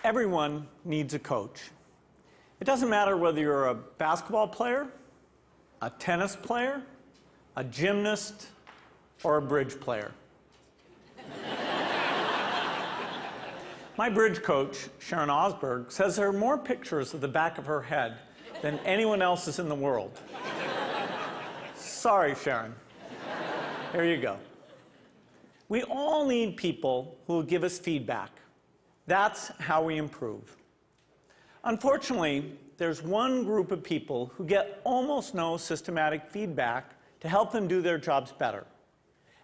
Everyone needs a coach. It doesn't matter whether you're a basketball player, a tennis player, a gymnast, or a bridge player. My bridge coach, Sharon Osberg, says there are more pictures of the back of her head than anyone else's in the world. Sorry, Sharon. Here you go. We all need people who will give us feedback. That's how we improve. Unfortunately, there's one group of people who get almost no systematic feedback to help them do their jobs better.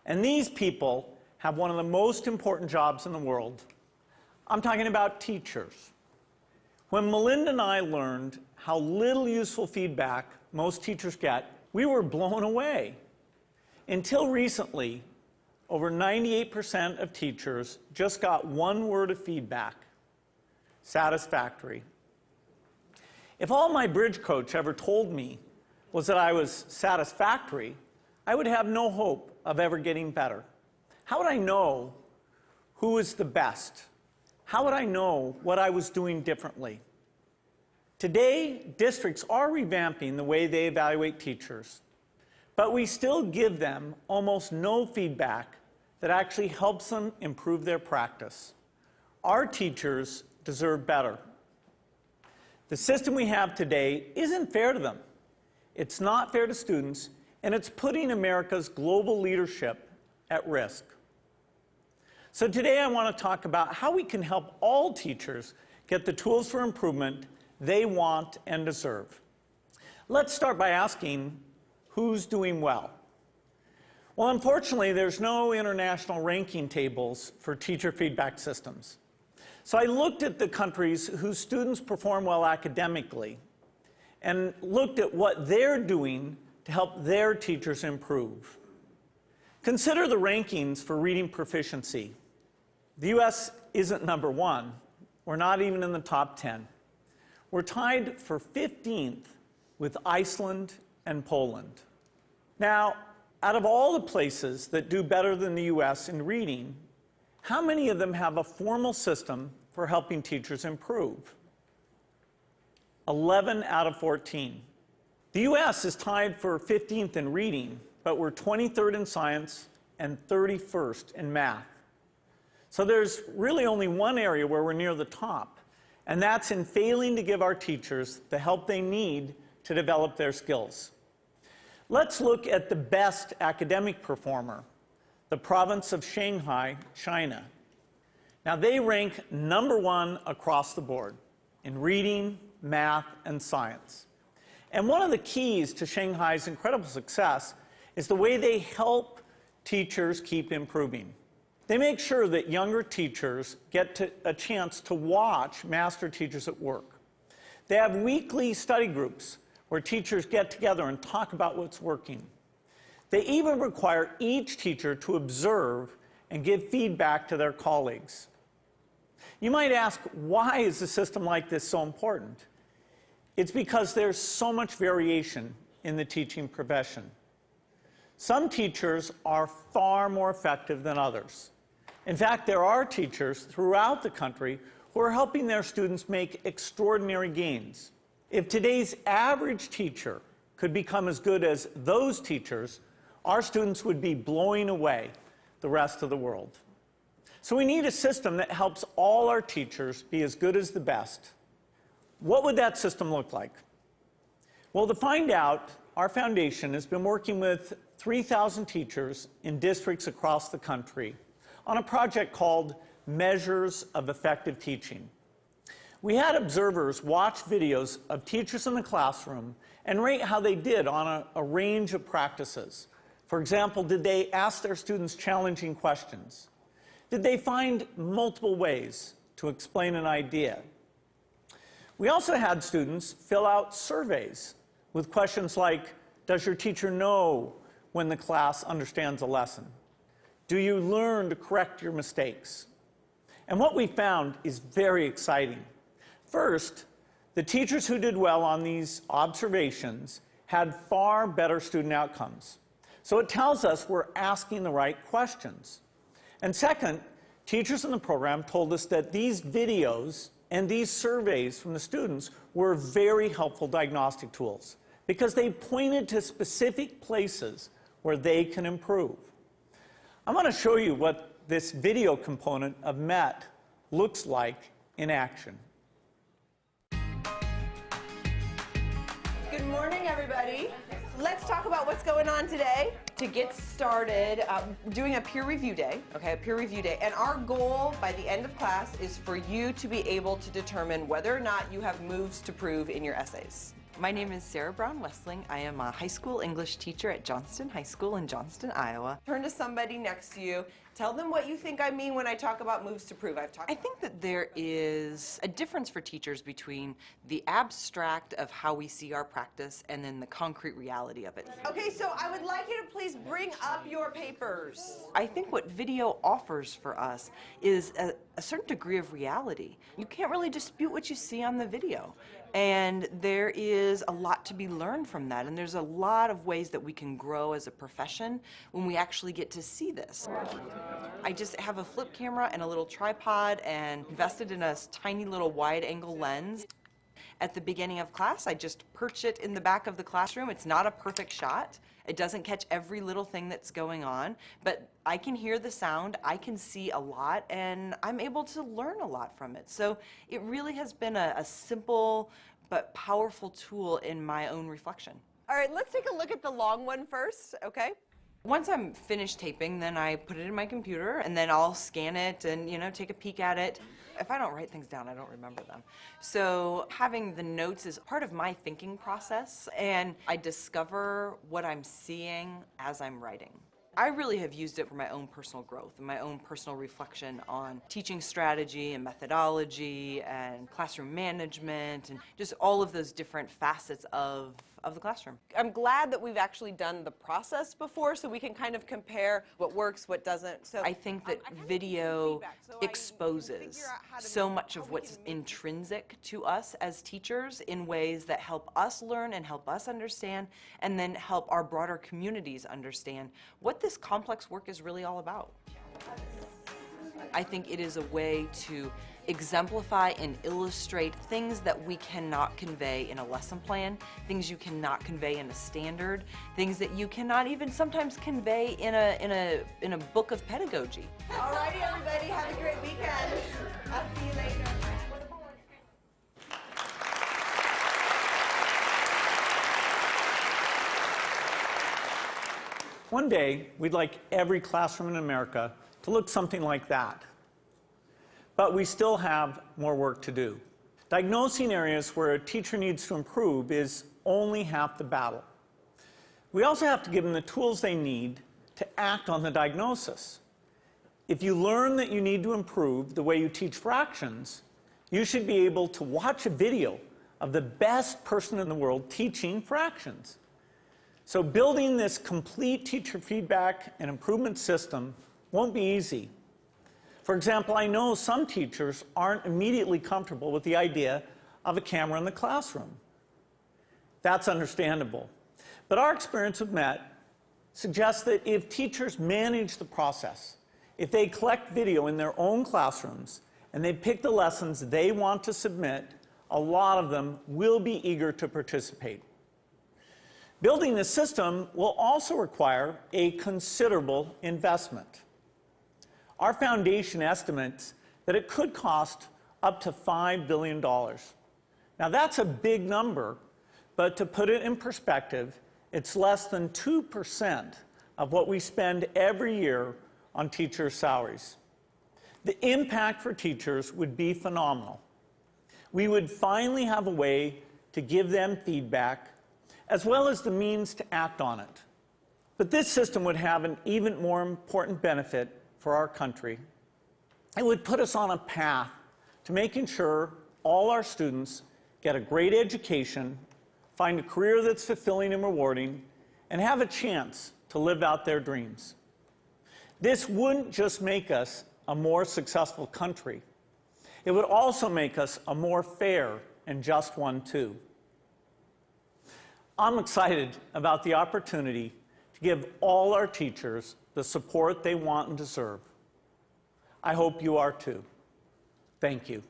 And these people have one of the most important jobs in the world. I'm talking about teachers. When Melinda and I learned how little useful feedback most teachers get, we were blown away. Until recently, over 98% of teachers just got one word of feedback: satisfactory. If all my bridge coach ever told me was that I was satisfactory, I would have no hope of ever getting better. How would I know who is the best? How would I know what I was doing differently? Today, districts are revamping the way they evaluate teachers, but we still give them almost no feedback that actually helps them improve their practice. Our teachers deserve better. The system we have today isn't fair to them. It's not fair to students, and it's putting America's global leadership at risk. So today I want to talk about how we can help all teachers get the tools for improvement they want and deserve. Let's start by asking, who's doing well? Well, unfortunately, there's no international ranking tables for teacher feedback systems. So I looked at the countries whose students perform well academically and looked at what they're doing to help their teachers improve. Consider the rankings for reading proficiency. The US isn't number one. We're not even in the top 10. We're tied for 15th with Iceland and Poland. Now, out of all the places that do better than the US in reading, how many of them have a formal system for helping teachers improve? 11 out of 14. The US is tied for 15th in reading, but we're 23rd in science and 31st in math. So there's really only one area where we're near the top, and that's in failing to give our teachers the help they need to develop their skills. Let's look at the best academic performer, the province of Shanghai, China. Now, they rank #1 across the board in reading, math, and science. And one of the keys to Shanghai's incredible success is the way they help teachers keep improving. They make sure that younger teachers get a chance to watch master teachers at work. They have weekly study groups where teachers get together and talk about what's working. They even require each teacher to observe and give feedback to their colleagues. You might ask, why is a system like this so important? It's because there's so much variation in the teaching profession. Some teachers are far more effective than others. In fact, there are teachers throughout the country who are helping their students make extraordinary gains. If today's average teacher could become as good as those teachers, our students would be blowing away the rest of the world. So we need a system that helps all our teachers be as good as the best. What would that system look like? Well, to find out, our foundation has been working with 3,000 teachers in districts across the country on a project called Measures of Effective Teaching. We had observers watch videos of teachers in the classroom and rate how they did on a range of practices. For example, did they ask their students challenging questions? Did they find multiple ways to explain an idea? We also had students fill out surveys with questions like, does your teacher know when the class understands a lesson? Do you learn to correct your mistakes? And what we found is very exciting. First, the teachers who did well on these observations had far better student outcomes. So it tells us we're asking the right questions. And second, teachers in the program told us that these videos And these surveys from the students were very helpful diagnostic tools because they pointed to specific places where they can improve. I'm going to show you what this video component of MET looks like in action. Good morning, everybody. Let's talk about what's going on today. To get started, doing a peer review day, okay, a peer review day. And our goal by the end of class is for you to be able to determine whether or not you have moves to prove in your essays. My name is Sarah Brown-Westling. I am a high school English teacher at Johnston High School in Johnston, Iowa. Turn to somebody next to you. Tell them what you think I mean when I talk about moves to prove. I think that there is a difference for teachers between the abstract of how we see our practice and then the concrete reality of it. Okay, so I would like you to please bring up your papers. I think what video offers for us is a certain degree of reality. You can't really dispute what you see on the video. And there is a lot to be learned from that, and there's a lot of ways that we can grow as a profession when we actually get to see this. I just have a flip camera and a little tripod and invested in a tiny little wide-angle lens. At the beginning of class, I just perch it in the back of the classroom. It's not a perfect shot. It doesn't catch every little thing that's going on, but I can hear the sound, I can see a lot, and I'm able to learn a lot from it. So it really has been a simple but powerful tool in my own reflection. All right, let's take a look at the long one first, okay? Once I'm finished taping, then I put it in my computer, and then I'll scan it and, take a peek at it. If I don't write things down, I don't remember them. So having the notes is part of my thinking process, and I discover what I'm seeing as I'm writing. I really have used it for my own personal growth and my own personal reflection on teaching strategy and methodology and classroom management and just all of those different facets of the classroom. I'm glad that we've actually done the process before so we can kind of compare what works, what doesn't. So I think that video exposes so much of what's intrinsic to us as teachers in ways that help us learn and help us understand and then help our broader communities understand what this complex work is really all about. I think it is a way to exemplify and illustrate things that we cannot convey in a lesson plan, things you cannot convey in a standard, things that you cannot even sometimes convey in a book of pedagogy. All righty, everybody, have a great weekend. I'll see you later. One day, we'd like every classroom in America to look something like that. But we still have more work to do. Diagnosing areas where a teacher needs to improve is only half the battle. We also have to give them the tools they need to act on the diagnosis. If you learn that you need to improve the way you teach fractions, you should be able to watch a video of the best person in the world teaching fractions. So building this complete teacher feedback and improvement system won't be easy. For example, I know some teachers aren't immediately comfortable with the idea of a camera in the classroom. That's understandable. But our experience with MET suggests that if teachers manage the process, if they collect video in their own classrooms and they pick the lessons they want to submit, a lot of them will be eager to participate. Building this system will also require a considerable investment. Our foundation estimates that it could cost up to $5 billion. Now that's a big number, but to put it in perspective, it's less than 2% of what we spend every year on teachers' salaries. The impact for teachers would be phenomenal. We would finally have a way to give them feedback, as well as the means to act on it. But this system would have an even more important benefit for our country. It would put us on a path to making sure all our students get a great education, find a career that's fulfilling and rewarding, and have a chance to live out their dreams. This wouldn't just make us a more successful country. It would also make us a more fair and just one, too. I'm excited about the opportunity to give all our teachers the support they want and deserve. I hope you are too. Thank you.